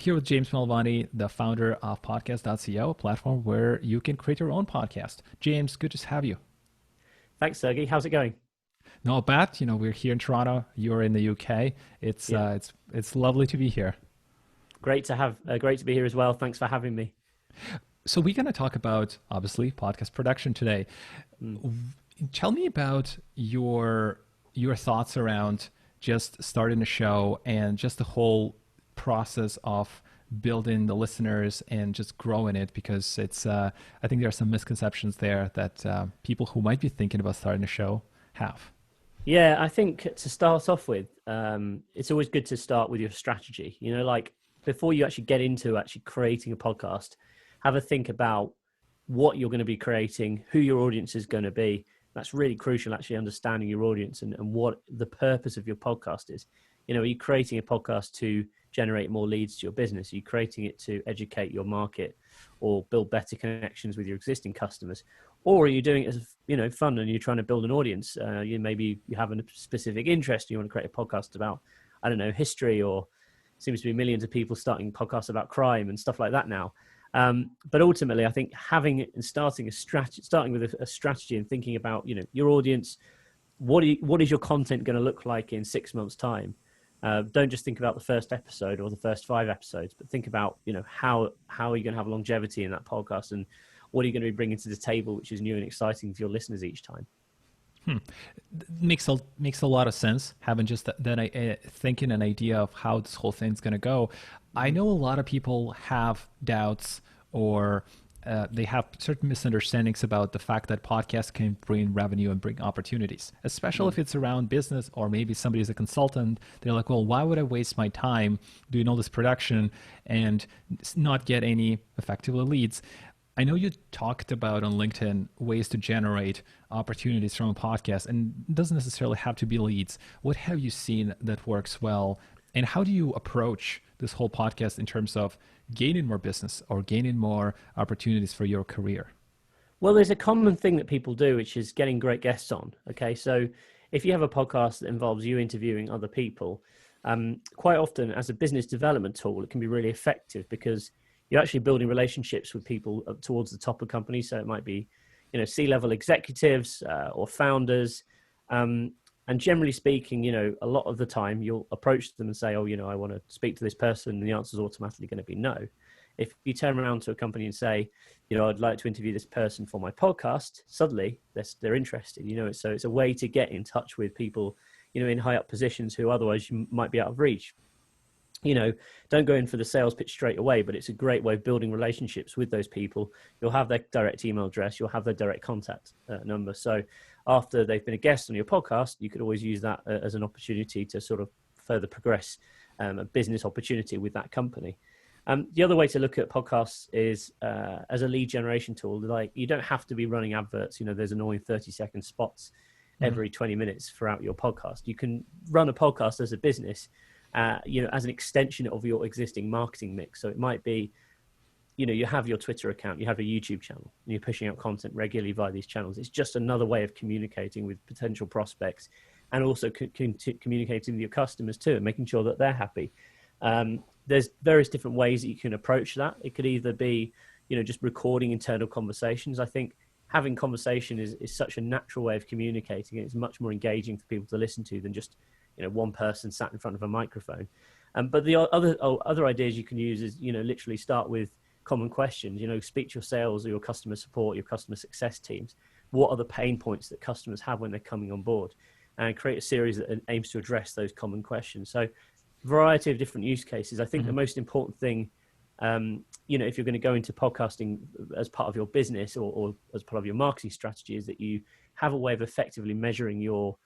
here with James Mulvany, the founder of podcast.co, a platform where you can create your own podcast. James, good to have you. Thanks, Sergey. How's it going? Not bad. We're here in Toronto. You're in the UK. It's lovely to be here. Great to be here as well. Thanks for having me. So we're going to talk about, obviously, podcast production today. Tell me about your thoughts around just starting a show and just the whole process of building the listeners and just growing it, because it's I think there are some misconceptions there that people who might be thinking about starting a show have. Yeah, I think to start off with, it's always good to start with your strategy. Like before you actually get into actually creating a podcast, have a think about what you're going to be creating, who your audience is going to be. That's really crucial, actually understanding your audience and what the purpose of your podcast is. Are you creating a podcast to generate more leads to your business? Are you creating it to educate your market or build better connections with your existing customers? Or are you doing it as, fun and you're trying to build an audience? Maybe you have a specific interest. You want to create a podcast about, I don't know, history, or seems to be millions of people starting podcasts about crime and stuff like that now. But ultimately, I think starting with a strategy and thinking about, your audience, what is your content going to look like in 6 months' time? Don't just think about the first episode or the first 5 episodes, but think about, how are you going to have longevity in that podcast, and what are you going to be bringing to the table, which is new and exciting for your listeners each time. Makes a lot of sense, having just thinking an idea of how this whole thing's going to go. I know a lot of people have doubts, or they have certain misunderstandings about the fact that podcasts can bring revenue and bring opportunities, especially if it's around business, or maybe somebody's a consultant. They're like, well, why would I waste my time doing all this production and not get any effective leads? I know you talked about on LinkedIn ways to generate opportunities from a podcast, and it doesn't necessarily have to be leads. What have you seen that works well? And how do you approach this whole podcast in terms of gaining more business or gaining more opportunities for your career? Well, there's a common thing that people do, which is getting great guests on. Okay, so if you have a podcast that involves you interviewing other people, quite often as a business development tool, it can be really effective because you're actually building relationships with people up towards the top of companies. So it might be, C-level executives or founders. And generally speaking, a lot of the time you'll approach them and say, oh, I want to speak to this person. And the answer is automatically going to be no. If you turn around to a company and say, I'd like to interview this person for my podcast, suddenly they're interested, so it's a way to get in touch with people, in high up positions who otherwise you might be out of reach. Don't go in for the sales pitch straight away, but it's a great way of building relationships with those people. You'll have their direct email address. You'll have their direct contact number. So after they've been a guest on your podcast, you could always use that as an opportunity to sort of further progress a business opportunity with that company. The other way to look at podcasts is as a lead generation tool. Like, you don't have to be running adverts. There's annoying 30-second spots every 20 minutes throughout your podcast. You can run a podcast as a business as an extension of your existing marketing mix. So it might be, you have your Twitter account, you have a YouTube channel, and you're pushing out content regularly via these channels. It's just another way of communicating with potential prospects, and also communicating with your customers too, and making sure that they're happy. There's various different ways that you can approach that. It could either be, just recording internal conversations. I think having conversation is such a natural way of communicating. It's much more engaging for people to listen to than just one person sat in front of a microphone. But the other ideas you can use is, literally start with common questions. Speak to your sales or your customer support, your customer success teams. What are the pain points that customers have when they're coming on board? And create a series that aims to address those common questions. So variety of different use cases. I think the most important thing, if you're going to go into podcasting as part of your business or as part of your marketing strategy, is that you have a way of effectively measuring your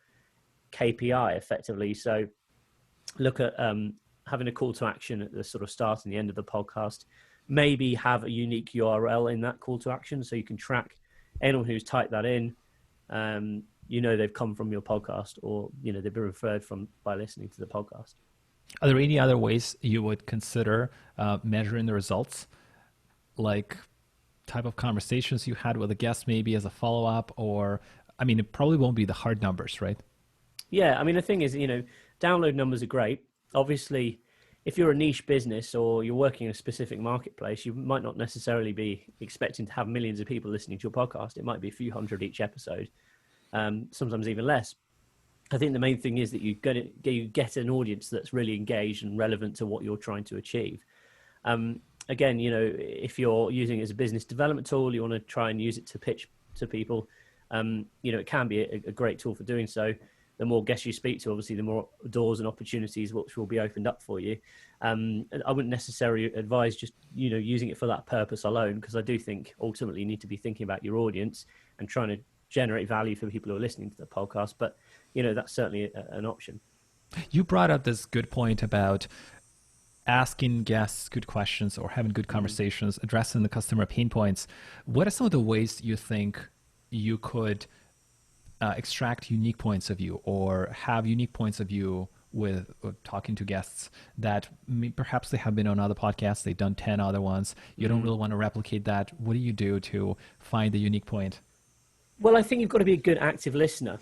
KPI effectively. So look at having a call to action at the sort of start and the end of the podcast. Maybe have a unique URL in that call to action, so you can track anyone who's typed that in. They've come from your podcast, or they've been referred by listening to the podcast. Are there any other ways you would consider measuring the results, like type of conversations you had with a guest, maybe as a follow-up? Or, it probably won't be the hard numbers, right? Yeah, the thing is, download numbers are great. Obviously, if you're a niche business or you're working in a specific marketplace, you might not necessarily be expecting to have millions of people listening to your podcast. It might be a few hundred each episode, sometimes even less. I think the main thing is that you get an audience that's really engaged and relevant to what you're trying to achieve. Again, if you're using it as a business development tool, you want to try and use it to pitch to people. It can be a great tool for doing so. The more guests you speak to, obviously, the more doors and opportunities which will be opened up for you. I wouldn't necessarily advise just, using it for that purpose alone, because I do think ultimately you need to be thinking about your audience and trying to generate value for people who are listening to the podcast. But, that's certainly an option. You brought up this good point about asking guests good questions or having good conversations, addressing the customer pain points. What are some of the ways you think you could extract unique points of view or have unique points of view with talking to guests that perhaps they have been on other podcasts, they've done 10 other ones, you don't really want to replicate that? What do you do to find the unique point? Well, I think you've got to be a good active listener.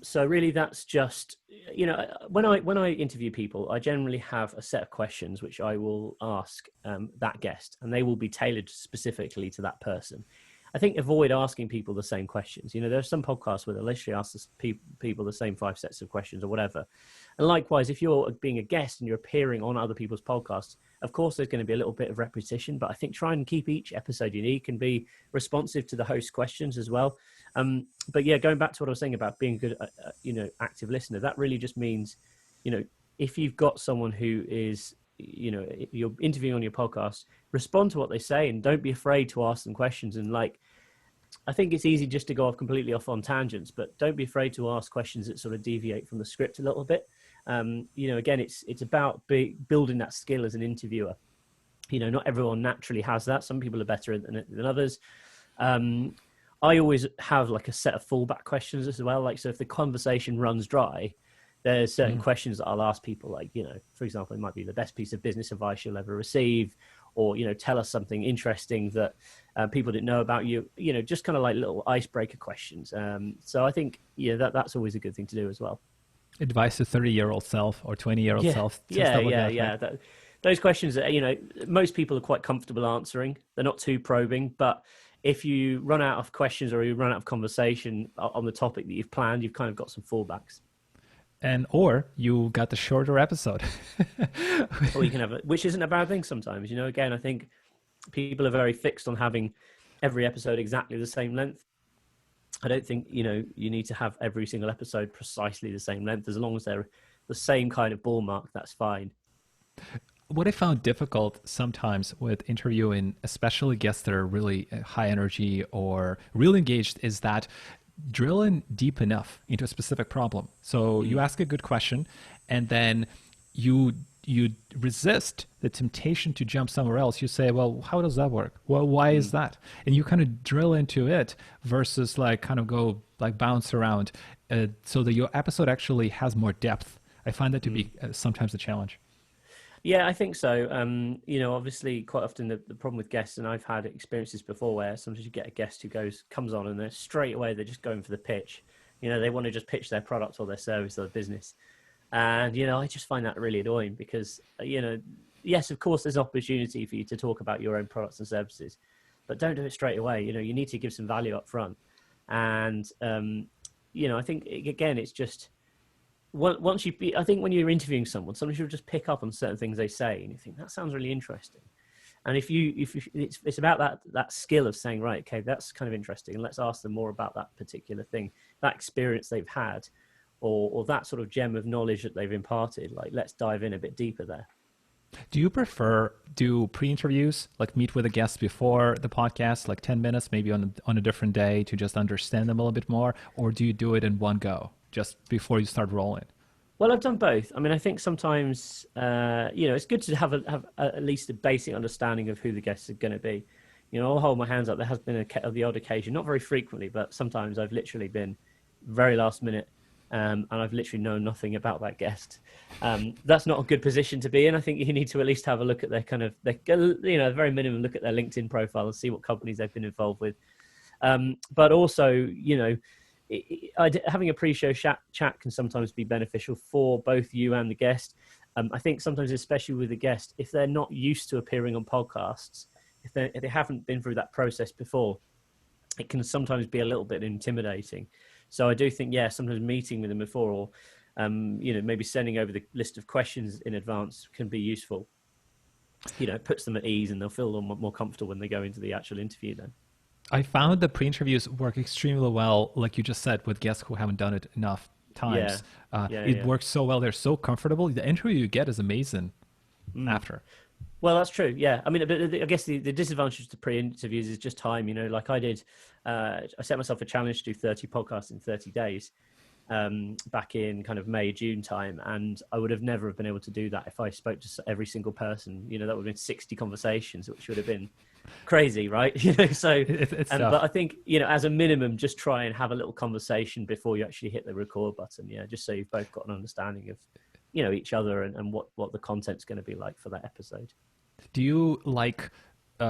So really that's just, when I interview people, I generally have a set of questions which I will ask that guest, and they will be tailored specifically to that person. I think avoid asking people the same questions. There are some podcasts where they'll literally ask people the same 5 sets of questions or whatever. And likewise, if you're being a guest and you're appearing on other people's podcasts, of course, there's going to be a little bit of repetition, but I think try and keep each episode unique and be responsive to the host's questions as well. But yeah, going back to what I was saying about being a good, active listener, that really just means, if you've got someone who is, you're interviewing on your podcast, respond to what they say and don't be afraid to ask them questions. And I think it's easy just to go completely off on tangents, but don't be afraid to ask questions that sort of deviate from the script a little bit. Again, it's about building that skill as an interviewer. Not everyone naturally has that. Some people are better than others. I always have a set of fallback questions as well. So if the conversation runs dry, there's certain questions that I'll ask people, for example, it might be the best piece of business advice you'll ever receive, or, tell us something interesting that people didn't know about you, just kind of like little icebreaker questions. So I think, that's always a good thing to do as well. Advice to 30-year-old self or 20-year-old self. Those questions that, most people are quite comfortable answering. They're not too probing, but if you run out of questions or you run out of conversation on the topic that you've planned, you've kind of got some fallbacks. Or you got the shorter episode. Or you can have which isn't a bad thing sometimes. Again, I think people are very fixed on having every episode exactly the same length. I don't think, you need to have every single episode precisely the same length. As long as they're the same kind of ball mark, that's fine. What I found difficult sometimes with interviewing, especially guests that are really high energy or really engaged, is that drilling deep enough into a specific problem. So you ask a good question and then you resist the temptation to jump somewhere else. You say, well, how does that work? Well, why is that? And you kind of drill into it versus kind of go bounce around so that your episode actually has more depth. I find that to be sometimes a challenge. Yeah, I think so. Obviously quite often the problem with guests, and I've had experiences before where sometimes you get a guest who comes on and they're straight away, they're just going for the pitch. They want to just pitch their product or their service or their business. And, I just find that really annoying because, yes, of course, there's opportunity for you to talk about your own products and services, but don't do it straight away. You need to give some value up front. And, I think, again, it's just, I think when you're interviewing someone, sometimes you'll just pick up on certain things they say and you think that sounds really interesting. And if it's about that skill of saying, right, okay, that's kind of interesting. And let's ask them more about that particular thing, that experience they've had, or that sort of gem of knowledge that they've imparted. Let's dive in a bit deeper there. Do you prefer do pre-interviews, meet with a guest before the podcast, 10 minutes, maybe on a different day to just understand them a little bit more? Or do you do it in one go, just before you start rolling? Well, I've done both. I mean, I think sometimes, it's good to have at least a basic understanding of who the guests are going to be. I'll hold my hands up. There has been the odd occasion, not very frequently, but sometimes I've literally been very last minute and I've literally known nothing about that guest. That's not a good position to be in. I think you need to at least have a look at their very minimum look at their LinkedIn profile and see what companies they've been involved with. But also, having a pre-show chat can sometimes be beneficial for both you and the guest. I think sometimes, especially with a guest, if they're not used to appearing on podcasts, if they haven't been through that process before, it can sometimes be a little bit intimidating. So I do think, sometimes meeting with them before, or maybe sending over the list of questions in advance can be useful. It puts them at ease, and they'll feel a little more comfortable when they go into the actual interview then. I found the pre-interviews work extremely well, like you just said, with guests who haven't done it enough Yeah, times. yeah, It yeah. works so well. They're so comfortable. The interview you get is amazing Mm. after. Well, that's true. Yeah. I mean, I guess the disadvantage to pre-interviews is just time. Like I did, I set myself a challenge to do 30 podcasts in 30 days back in kind of May, June time. And I would have never been able to do that if I spoke to every single person. That would have been 60 conversations, which would have been crazy, right? So, It's but tough. I think, as a minimum, just try and have a little conversation before you actually hit the record button. Yeah. Just so you've both got an understanding of, each other and what the content's going to be like for that episode. Do you like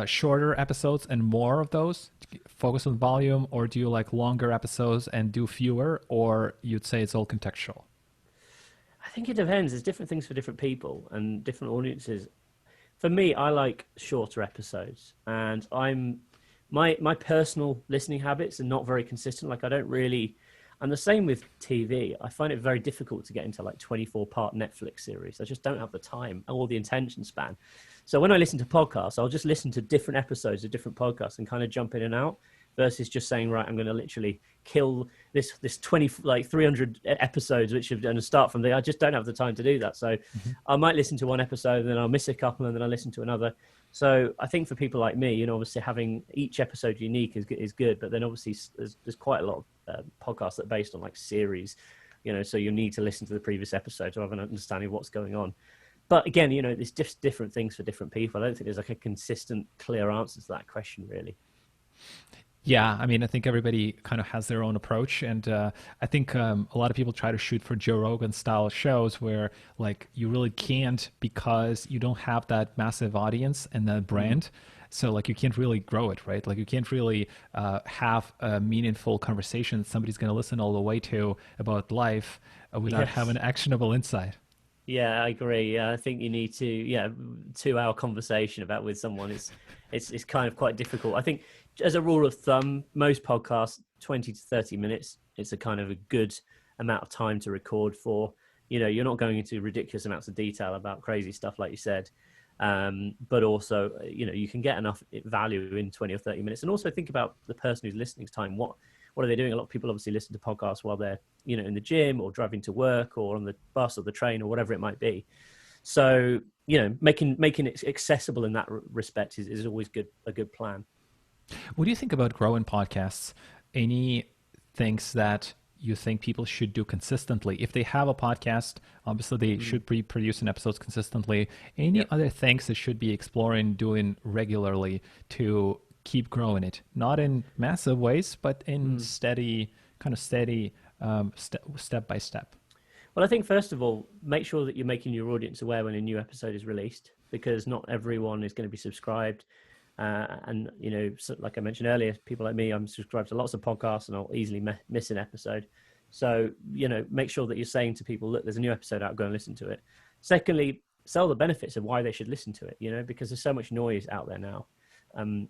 shorter episodes and more of those? Focus on volume, or do you like longer episodes and do fewer, or you'd say it's all contextual? I think it depends. There's different things for different people and different audiences. For me, I like shorter episodes, and my personal listening habits are not very consistent. Like I don't really, and the same with TV. I find it very difficult to get into like 24-part Netflix series. I just don't have the time or the attention span. So when I listen to podcasts, I'll just listen to different episodes of different podcasts and kind of jump in and out, versus just saying, right, I'm going to literally kill this 300 episodes, which have done a start from there. I just don't have the time to do that. So I might listen to one episode and then I'll miss a couple and then I'll listen to another. So I think for people like me, obviously having each episode unique is good, but then obviously there's quite a lot of podcasts that are based on like series, so you need to listen to the previous episode to have an understanding of what's going on. But again, there's just different things for different people. I don't think there's like a consistent, clear answer to that question, really. Yeah, I mean, I think everybody kind of has their own approach, and I think a lot of people try to shoot for Joe Rogan style shows where like you really can't, because you don't have that massive audience and that brand. So like you can't really grow it, right? Like you can't really have a meaningful conversation that somebody's going to listen all the way to about life without Yes. having actionable insight. Yeah, I agree. I think you need to, 2 hour conversation about with someone it's kind of quite difficult. I think as a rule of thumb, most podcasts, 20 to 30 minutes, it's a kind of a good amount of time to record for. You're not going into ridiculous amounts of detail about crazy stuff, like you said. But also, you can get enough value in 20 or 30 minutes. And also think about the person who's listening's time. What are they doing? A lot of people obviously listen to podcasts while they're, in the gym or driving to work or on the bus or the train or whatever it might be. So, making it accessible in that respect is always a good plan. What do you think about growing podcasts? Any things that you think people should do consistently? If they have a podcast, obviously they should be producing episodes consistently. Any Yep. other things they should be exploring doing regularly to keep growing it? Not in massive ways, but in steady, step by step. Well, I think first of all, make sure that you're making your audience aware when a new episode is released, because not everyone is going to be subscribed. And, like I mentioned earlier, people like me, I'm subscribed to lots of podcasts and I'll easily miss an episode. So, make sure that you're saying to people, look, there's a new episode out, go and listen to it. Secondly, sell the benefits of why they should listen to it, because there's so much noise out there now.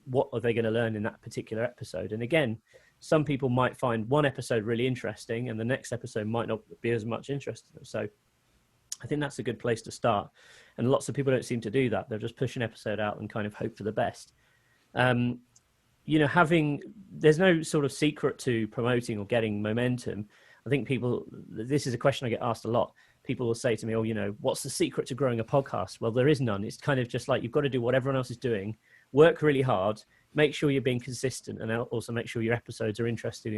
What are they going to learn in that particular episode? And again, some people might find one episode really interesting and the next episode might not be as much interest to them. So I think that's a good place to start. And lots of people don't seem to do that. They'll just push an episode out and kind of hope for the best. There's no sort of secret to promoting or getting momentum. I think this is a question I get asked a lot. People will say to me, what's the secret to growing a podcast? Well, there is none. It's kind of just like, you've got to do what everyone else is doing, work really hard, make sure you're being consistent, and also make sure your episodes are interesting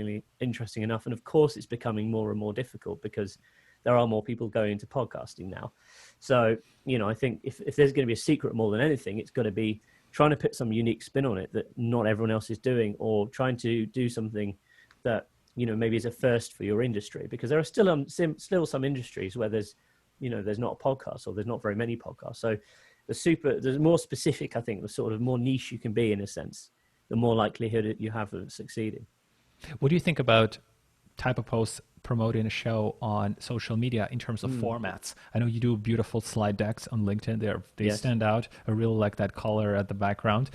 enough. And of course, it's becoming more and more difficult because there are more people going into podcasting now. So, I think if there's going to be a secret more than anything, it's got to be trying to put some unique spin on it that not everyone else is doing, or trying to do something that, maybe is a first for your industry, because there are still some industries where there's not a podcast, or there's not very many podcasts. So the more specific, I think, the sort of more niche you can be, in a sense, the more likelihood you have of succeeding. What do you think about type of posts promoting a show on social media in terms of formats? I know you do beautiful slide decks on LinkedIn. They Yes. stand out. I really like that color at the background.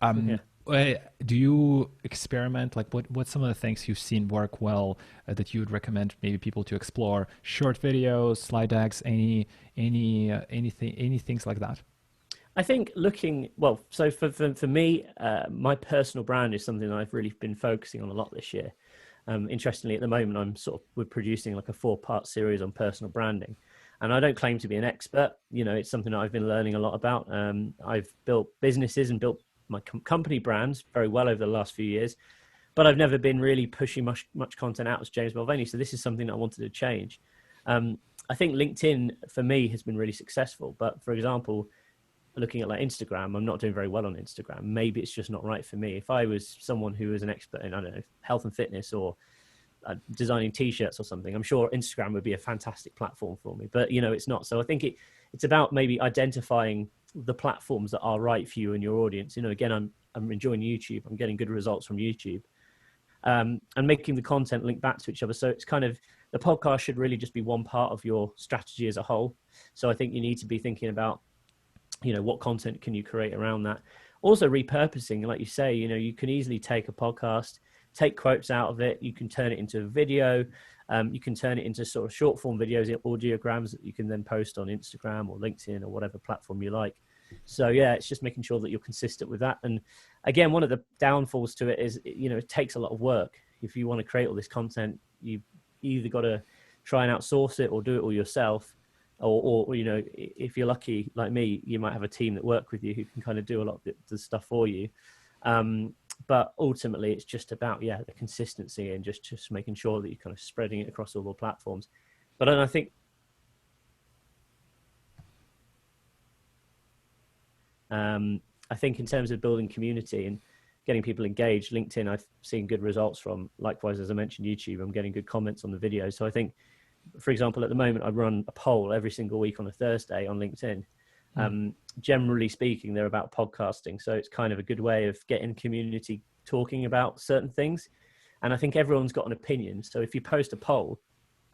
Yeah. Do you experiment? Like, what's some of the things you've seen work well that you would recommend maybe people to explore? Short videos, slide decks, any things like that? I think so for me, my personal brand is something that I've really been focusing on a lot this year. Interestingly, at the moment, we're producing like a 4-part series on personal branding, and I don't claim to be an expert. It's something that I've been learning a lot about. I've built businesses and built my company brands very well over the last few years, but I've never been really pushing much content out as James Mulvany. So this is something that I wanted to change. I think LinkedIn for me has been really successful, but for example, looking at like Instagram, I'm not doing very well on Instagram. Maybe it's just not right for me. If I was someone who was an expert in, I don't know, health and fitness or designing t-shirts or something, I'm sure Instagram would be a fantastic platform for me, but it's not. So I think it's about maybe identifying the platforms that are right for you and your audience. Again, I'm enjoying YouTube. I'm getting good results from YouTube, and making the content link back to each other. So it's kind of, the podcast should really just be one part of your strategy as a whole. So I think you need to be thinking about, what content can you create around that? Also repurposing, like you say, you can easily take a podcast, take quotes out of it. You can turn it into a video. You can turn it into sort of short form videos, audiograms that you can then post on Instagram or LinkedIn or whatever platform you like. So yeah, it's just making sure that you're consistent with that. And again, one of the downfalls to it is, it takes a lot of work. If you want to create all this content, you've either got to try and outsource it or do it all yourself. Or if you're lucky like me, you might have a team that work with you who can kind of do a lot of the stuff for you. But ultimately, it's just about the consistency and just making sure that you're kind of spreading it across all the platforms. But then I think in terms of building community and getting people engaged, LinkedIn I've seen good results from. Likewise, as I mentioned, YouTube, I'm getting good comments on the videos. So I think, for example, at the moment, I run a poll every single week on a Thursday on LinkedIn. Generally speaking, they're about podcasting. So it's kind of a good way of getting community talking about certain things. And I think everyone's got an opinion. So if you post a poll,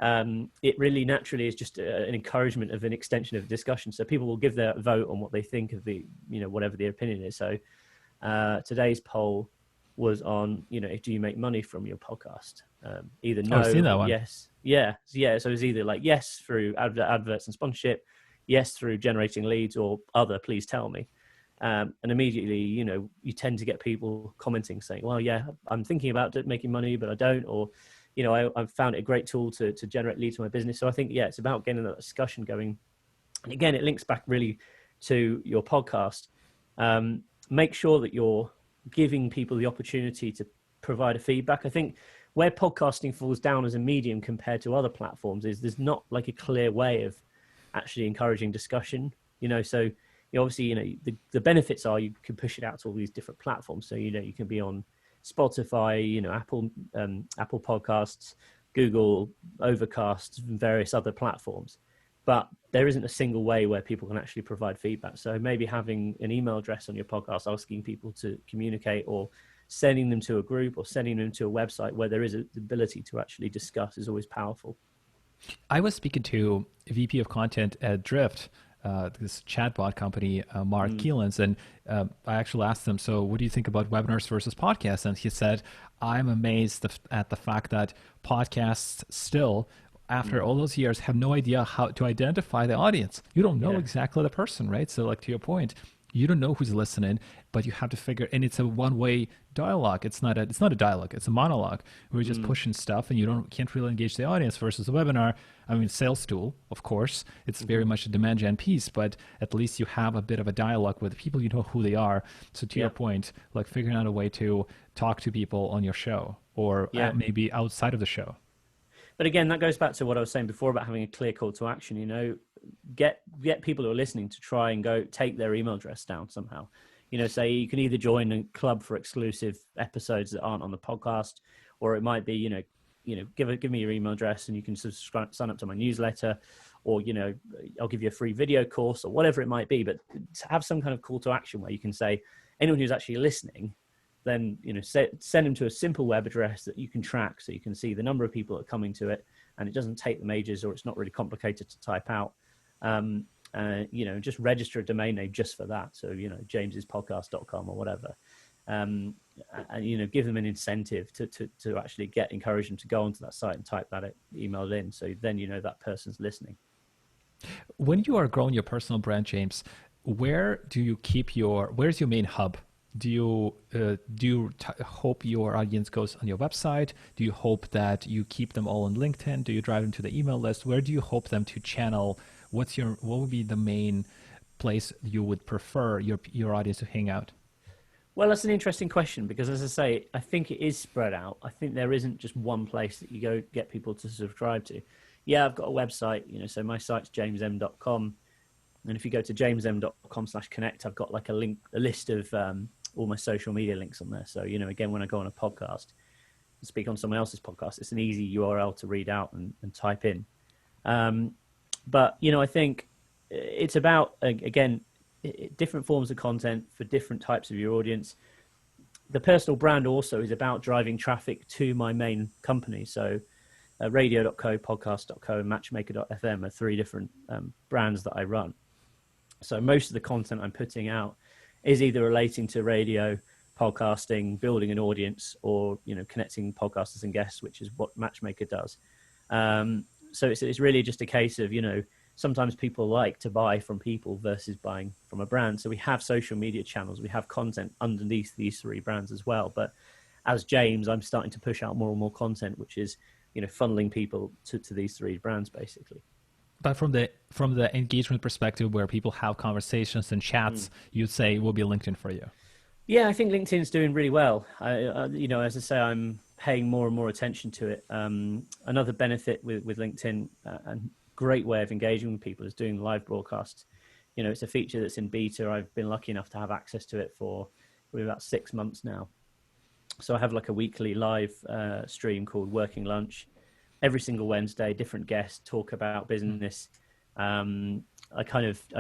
it really naturally is just an encouragement of an extension of discussion. So people will give their vote on what they think of the, whatever their opinion is. So today's poll was on, do you make money from your podcast? Either no, I've seen that one. yes. Yeah. So it was either like yes through adverts and sponsorship, yes through generating leads, or other, please tell me. And immediately, you tend to get people commenting saying, well, yeah, I'm thinking about making money, but I don't. Or, I've found it a great tool to generate leads for my business. So I think, it's about getting that discussion going. And again, it links back really to your podcast. Make sure that you're giving people the opportunity to provide a feedback. I think where podcasting falls down as a medium compared to other platforms is there's not like a clear way of actually encouraging discussion, so obviously, the benefits are you can push it out to all these different platforms. So, you can be on Spotify, Apple Podcasts, Google, Overcast, and various other platforms. But there isn't a single way where people can actually provide feedback. So maybe having an email address on your podcast, asking people to communicate, or sending them to a group, or sending them to a website where there is the ability to actually discuss, is always powerful. I was speaking to a VP of content at Drift, this chatbot company, Mark Keelans, and I actually asked him, so what do you think about webinars versus podcasts? And he said, I'm amazed at the fact that podcasts still, after all those years, have no idea how to identify the audience. You don't know exactly the person, right? So like to your point, you don't know who's listening, but you have to figure, and it's a one-way dialogue. It's not a dialogue, it's a monologue. We're just pushing stuff, and you can't really engage the audience. Versus a webinar, I mean, sales tool, of course, it's very much a demand gen piece, but at least you have a bit of a dialogue with people, you know who they are. So to your point, like figuring out a way to talk to people on your show, or maybe outside of the show. But again, that goes back to what I was saying before about having a clear call to action. Get people who are listening to try and go take their email address down somehow. Say you can either join a club for exclusive episodes that aren't on the podcast, or it might be, give me your email address and you can sign up to my newsletter, or, I'll give you a free video course, or whatever it might be. But to have some kind of call to action where you can say, anyone who's actually listening, then send them to a simple web address that you can track, so you can see the number of people that are coming to it, and it doesn't take them ages, or it's not really complicated to type out. Just register a domain name just for that. So jamespodcast.com or whatever. And give them an incentive to actually encourage them to go onto that site and type that email in. So then that person's listening. When you are growing your personal brand, James, where's your main hub? Do you hope your audience goes on your website? Do you hope that you keep them all on LinkedIn? Do you drive them to the email list? Where do you hope them to channel? What would be the main place you would prefer your audience to hang out? Well, that's an interesting question, because as I say, I think it is spread out. I think there isn't just one place that you go get people to subscribe to. Yeah, I've got a website, so my site's jamesm.com. And if you go to jamesm.com/connect, I've got like a list of all my social media links on there. So, again, when I go on a podcast and speak on someone else's podcast, it's an easy URL to read out and type in. But, I think it's about, again, different forms of content for different types of your audience. The personal brand also is about driving traffic to my main company. So radio.co, podcast.co, and matchmaker.fm are three different brands that I run. So most of the content I'm putting out is either relating to radio, podcasting, building an audience, or connecting podcasters and guests, which is what Matchmaker does. So it's really just a case of sometimes people like to buy from people versus buying from a brand. So we have social media channels, we have content underneath these three brands as well. But as James, I'm starting to push out more and more content, which is funneling people to these three brands basically. But from the engagement perspective, where people have conversations and chats, you'd say it will be LinkedIn for you. Yeah, I think LinkedIn's doing really well. As I say, I'm paying more and more attention to it. Another benefit with LinkedIn, and great way of engaging with people, is doing live broadcasts. It's a feature that's in beta. I've been lucky enough to have access to it for probably about 6 months now. So I have like a weekly live stream called Working Lunch. Every single Wednesday, different guests talk about business. I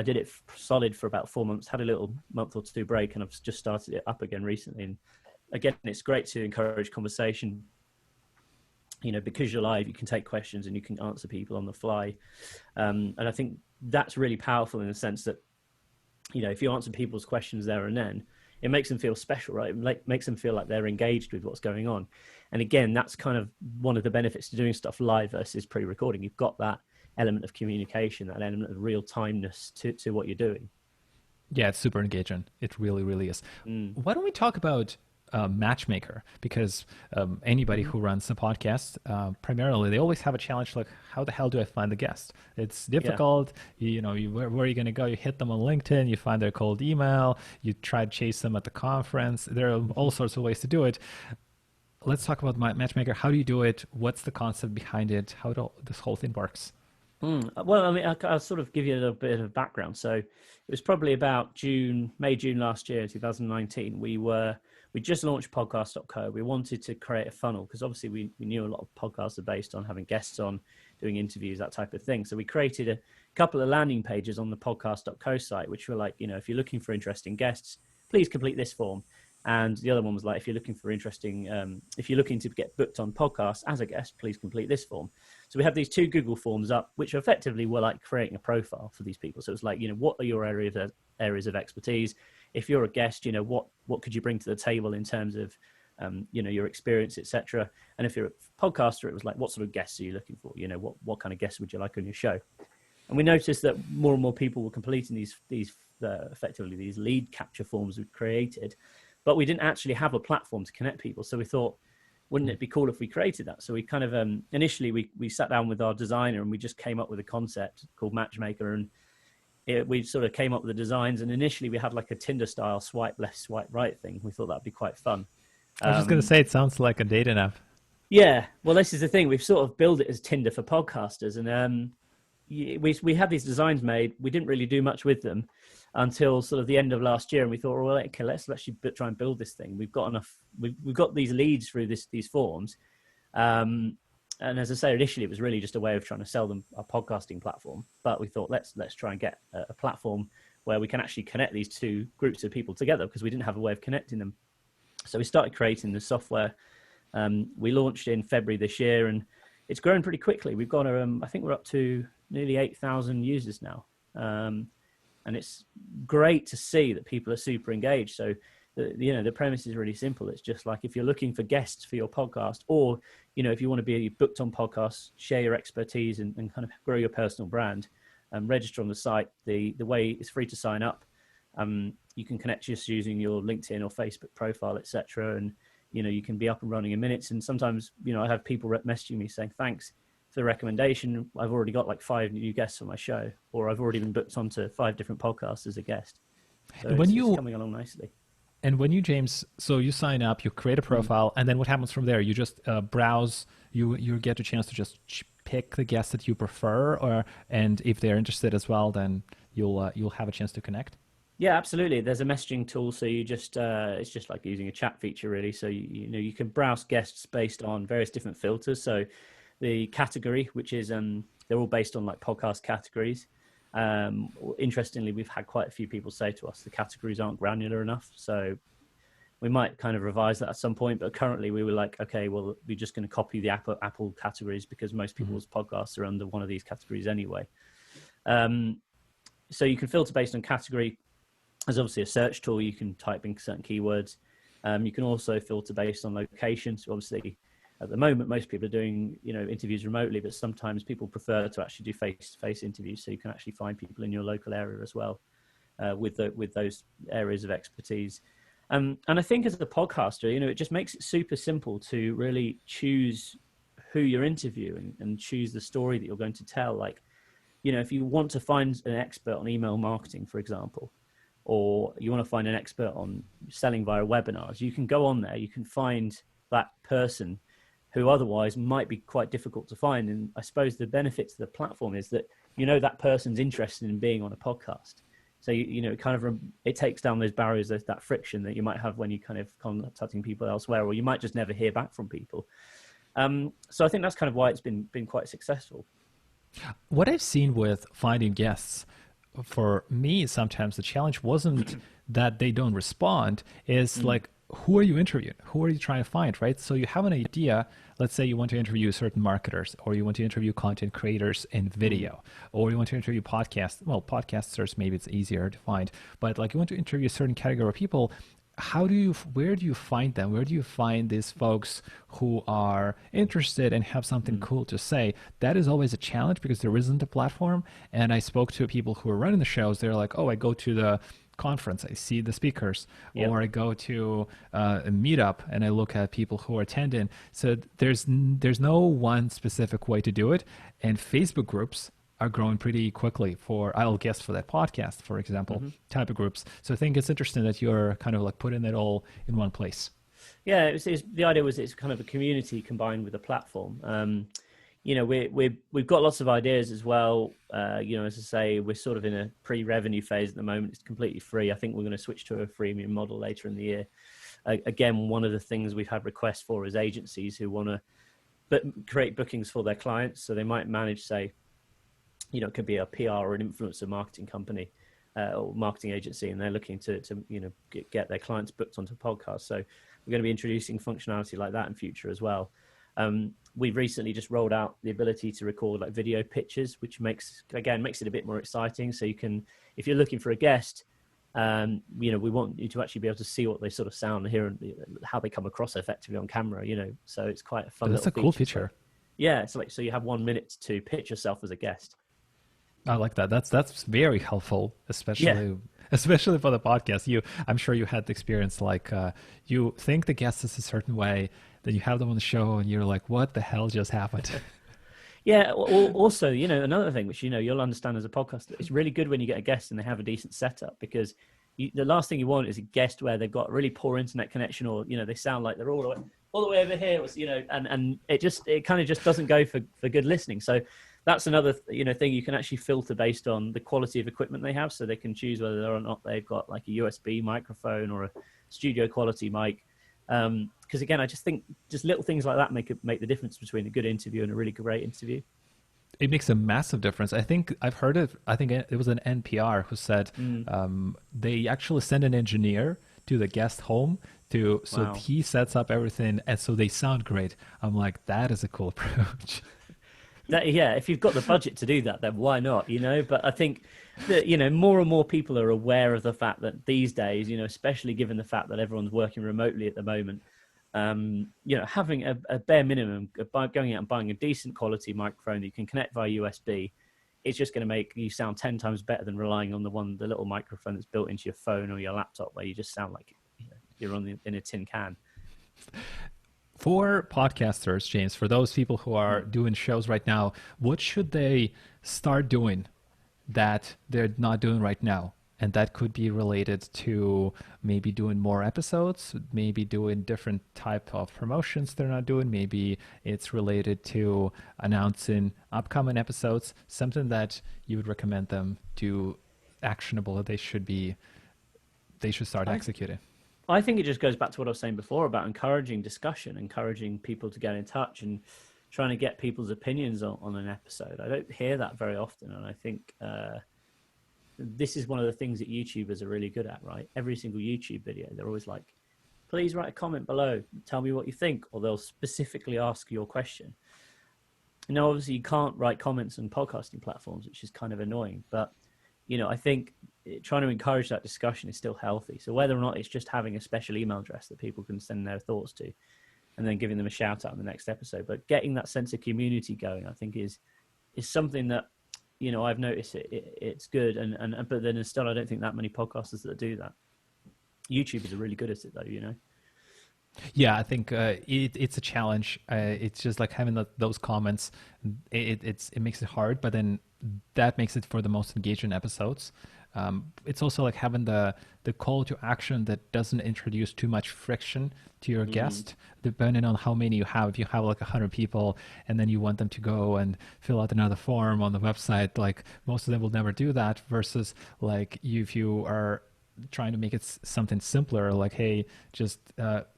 did it solid for about 4 months, had a little month or two break, and I've just started it up again recently. And again, it's great to encourage conversation. Because you're live, you can take questions and you can answer people on the fly. And I think that's really powerful in the sense that, if you answer people's questions there and then, it makes them feel special, right? It makes them feel like they're engaged with what's going on. And again, that's kind of one of the benefits to doing stuff live versus pre-recording. You've got that element of communication, that element of real timeness to what you're doing. Yeah, it's super engaging. It really, really is. Why don't we talk about Matchmaker? Because anybody who runs a podcast, primarily, they always have a challenge like, how the hell do I find the guest? It's difficult. Yeah. Where are you going to go? You hit them on LinkedIn, you find their cold email, you try to chase them at the conference. There are all sorts of ways to do it. Let's talk about Matchmaker. How do you do it? What's the concept behind it? How this whole thing works? Well, I mean, I'll sort of give you a little bit of background. So it was probably about May, June last year, 2019. We just launched podcast.co. We wanted to create a funnel because obviously we knew a lot of podcasts are based on having guests on, doing interviews, that type of thing. So we created a couple of landing pages on the podcast.co site, which were like, if you're looking for interesting guests, please complete this form. And the other one was like, if you're looking to get booked on podcasts as a guest, please complete this form. So we have these two Google forms up, which effectively were like creating a profile for these people. So it's like, what are your areas of expertise? If you're a guest, what could you bring to the table in terms of, your experience, etc. And if you're a podcaster, it was like, what sort of guests are you looking for? What kind of guests would you like on your show? And we noticed that more and more people were completing these effectively these lead capture forms we've created, but we didn't actually have a platform to connect people. So we thought, wouldn't it be cool if we created that? So we kind of initially we sat down with our designer and we just came up with a concept called Matchmaker, and we sort of came up with the designs. And initially we had like a Tinder style swipe left, swipe right thing. We thought that'd be quite fun. I was just going to say, it sounds like a dating app. Yeah, well, this is the thing. We've sort of built it as Tinder for podcasters, and we had these designs made. We didn't really do much with them until sort of the end of last year, and we thought, well, okay, let's actually try and build this thing. We've got enough. We've got these leads through these forms, and as I say, initially it was really just a way of trying to sell them a podcasting platform. But we thought, let's try and get a platform where we can actually connect these two groups of people together, because we didn't have a way of connecting them. So we started creating the software. We launched in February this year, and it's grown pretty quickly. We've got, I think we're up to nearly 8,000 users now. And it's great to see that people are super engaged. So, the premise is really simple. It's just like, if you're looking for guests for your podcast, or, if you want to be booked on podcasts, share your expertise and kind of grow your personal brand, register on the site. The way it's free to sign up. You can connect just using your LinkedIn or Facebook profile, etc. And, you can be up and running in minutes. And sometimes, I have people messaging me saying, thanks for the recommendation. I've already got like 5 new guests on my show, or I've already been booked onto 5 different podcasts as a guest. So it's coming along nicely. And when you, James, so you sign up, you create a profile, and then what happens from there? You just browse, you get a chance to just pick the guests that you prefer, and if they're interested as well, then you'll have a chance to connect. Yeah, absolutely. There's a messaging tool, so you just it's just like using a chat feature, really. So you can browse guests based on various different filters. So the category, which is they're all based on like podcast categories. Interestingly, we've had quite a few people say to us the categories aren't granular enough, so we might kind of revise that at some point. But currently, we were like, okay, well, we're just going to copy the Apple categories, because most people's podcasts are under one of these categories anyway. So you can filter based on category. There's obviously a search tool. You can type in certain keywords. You can also filter based on location. So obviously, at the moment, most people are doing, interviews remotely, but sometimes people prefer to actually do face-to-face interviews. So you can actually find people in your local area as well, with those areas of expertise. And I think as a podcaster, it just makes it super simple to really choose who you're interviewing and choose the story that you're going to tell. Like, if you want to find an expert on email marketing, for example, or you want to find an expert on selling via webinars, you can go on there, you can find that person who otherwise might be quite difficult to find. And I suppose the benefit to the platform is that, that person's interested in being on a podcast. So, it takes down those barriers, that friction that you might have when you kind of contacting people elsewhere, or you might just never hear back from people. So I think that's kind of why it's been quite successful. What I've seen with finding guests, for me, sometimes the challenge wasn't that they don't respond, is like, who are you interviewing? Who are you trying to find, right? So you have an idea. Let's say you want to interview certain marketers, or you want to interview content creators in video, or you want to interview podcasters, maybe it's easier to find, but like you want to interview a certain category of people. Where do you find them? Where do you find these folks who are interested and have something cool to say? That is always a challenge, because there isn't a platform. And I spoke to people who are running the shows. They're like, oh, I go to the conference, I see the speakers, or I go to a meetup and I look at people who are attending. So there's no one specific way to do it. And Facebook groups are growing pretty quickly for that podcast, for example, type of groups. So I think it's interesting that you're kind of like putting it all in one place. Yeah, the idea was it's kind of a community combined with a platform. We've got lots of ideas as well. As I say, we're sort of in a pre-revenue phase at the moment. It's completely free. I think we're going to switch to a freemium model later in the year. Again, one of the things we've had requests for is agencies who want to create bookings for their clients. So they might manage, say, it could be a PR or an influencer marketing company or marketing agency, and they're looking to get their clients booked onto podcasts. So we're going to be introducing functionality like that in future as well. We've recently just rolled out the ability to record like video pitches, which makes it a bit more exciting. So you can, if you're looking for a guest, we want you to actually be able to see what they sort of sound and hear and how they come across effectively on camera. So it's quite a fun. That's a cool feature. Yeah, it's like, so you have 1 minute to pitch yourself as a guest. I like that. That's very helpful, especially for the podcast. I'm sure you had the experience, like you think the guest is a certain way, then you have them on the show and you're like, what the hell just happened? Yeah. Also, another thing which, you'll understand as a podcaster, it's really good when you get a guest and they have a decent setup, because the last thing you want is a guest where they've got a really poor internet connection, or, they sound like they're all the way over here, and it kind of just doesn't go for good listening. So that's another thing. You can actually filter based on the quality of equipment they have, so they can choose whether or not they've got like a USB microphone or a studio quality mic. Because again, I just think just little things like that make the difference between a good interview and a really great interview. It makes a massive difference. I think I've heard it. I think it was an NPR who said they actually send an engineer to the guest home to so Wow. he sets up everything and so they sound great. I'm like, that is a cool approach. Yeah, if you've got the budget to do that, then why not? But I think that more and more people are aware of the fact that these days, especially given the fact that everyone's working remotely at the moment, having a bare minimum by going out and buying a decent quality microphone that you can connect via USB, it's just going to make you sound 10 times better than relying on the little microphone that's built into your phone or your laptop, where you just sound like you're in a tin can. For podcasters, James, for those people who are doing shows right now, what should they start doing that they're not doing right now? And that could be related to maybe doing more episodes, maybe doing different type of promotions they're not doing. Maybe it's related to announcing upcoming episodes, something that you would recommend them do actionable that they should start executing. I think it just goes back to what I was saying before about encouraging discussion, encouraging people to get in touch and trying to get people's opinions on an episode. I don't hear that very often. And I think this is one of the things that YouTubers are really good at, right? Every single YouTube video, they're always like, please write a comment below, tell me what you think, or they'll specifically ask your question. Now, obviously you can't write comments on podcasting platforms, which is kind of annoying, but I think trying to encourage that discussion is still healthy. So whether or not it's just having a special email address that people can send their thoughts to and then giving them a shout out in the next episode, but getting that sense of community going, I think is something that, I've noticed it's good. But then still, I don't think that many podcasters that do that. YouTubers are really good at it though, Yeah, I think it's a challenge. It's just like having those comments. It makes it hard, but then that makes it for the most engaging episodes. It's also like having the call to action that doesn't introduce too much friction to your guest, depending on how many you have. If you have like 100 people and then you want them to go and fill out another form on the website, like most of them will never do that, versus like if you are trying to make it something simpler, like, hey, just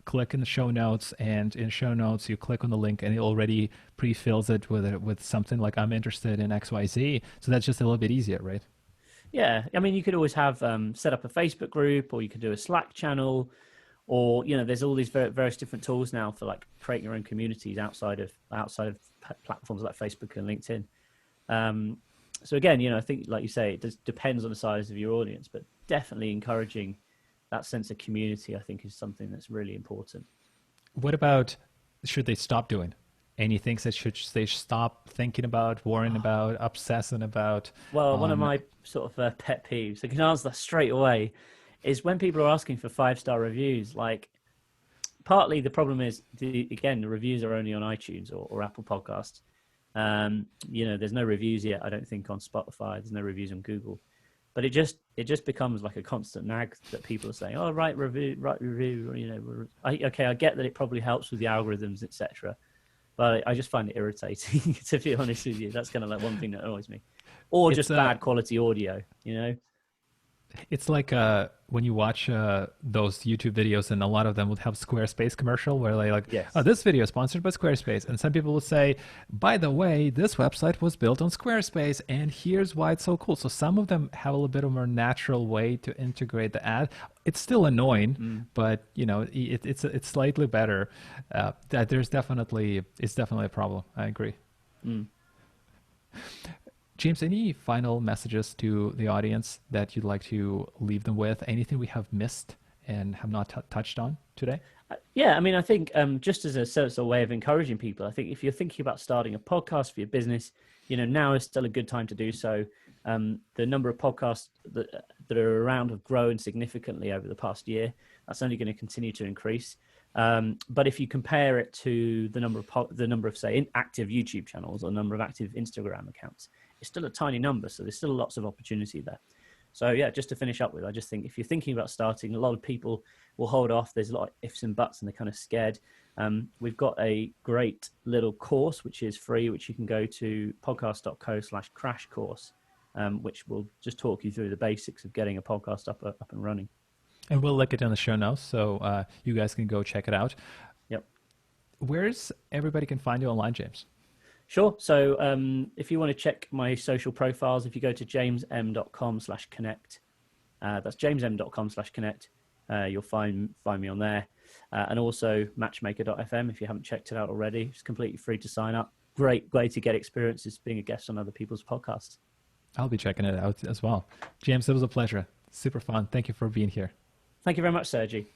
click in the show notes, and in show notes you click on the link and it already pre-fills it with something like, I'm interested in XYZ. So that's just a little bit easier, right? Yeah, I mean, you could always have set up a Facebook group, or you could do a Slack channel, or there's all these various different tools now for like creating your own communities outside of platforms like Facebook and LinkedIn. So again, I think, like you say, it depends on the size of your audience, but definitely encouraging that sense of community, I think, is something that's really important. What about, should they stop doing? Any things that they stop thinking about, worrying about, obsessing about? Well, one of my sort of pet peeves, I can answer that straight away, is when people are asking for 5-star reviews. Like, partly the problem is, the reviews are only on iTunes or Apple Podcasts. There's no reviews yet, I don't think, on Spotify. There's no reviews on Google. But it just becomes like a constant nag that people are saying, "Oh, write review." I get that it probably helps with the algorithms, etc. But I just find it irritating, to be honest with you. That's kind of like one thing that annoys me, or just bad quality audio. It's like when you watch those YouTube videos, and a lot of them would have Squarespace commercial where they like, yes. Oh, this video is sponsored by Squarespace. And some people will say, by the way, this website was built on Squarespace, and here's why it's so cool. So some of them have a little bit of a more natural way to integrate the ad. It's still annoying, but it's slightly better. That it's definitely a problem. I agree. James, any final messages to the audience that you'd like to leave them with? Anything we have missed and have not touched on today? Yeah, I mean, I think just as a way of encouraging people, I think if you're thinking about starting a podcast for your business, now is still a good time to do so. The number of podcasts that are around have grown significantly over the past year. That's only going to continue to increase. But if you compare it to the number of say active YouTube channels or number of active Instagram accounts, it's still a tiny number. So there's still lots of opportunity there. So yeah, just to finish up with, I just think if you're thinking about starting, a lot of people will hold off. There's a lot of ifs and buts and they're kind of scared. We've got a great little course, which is free, which you can go to podcast.co/crash course, which will just talk you through the basics of getting a podcast up and running. And we'll link it in the show notes, so you guys can go check it out. Yep. Where's everybody can find you online, James? Sure. So if you want to check my social profiles, if you go to jamesm.com/connect, that's jamesm.com/connect, You'll find me on there. And also matchmaker.fm if you haven't checked it out already. It's completely free to sign up. Great way to get experiences being a guest on other people's podcasts. I'll be checking it out as well. James, it was a pleasure. Super fun. Thank you for being here. Thank you very much, Sergi.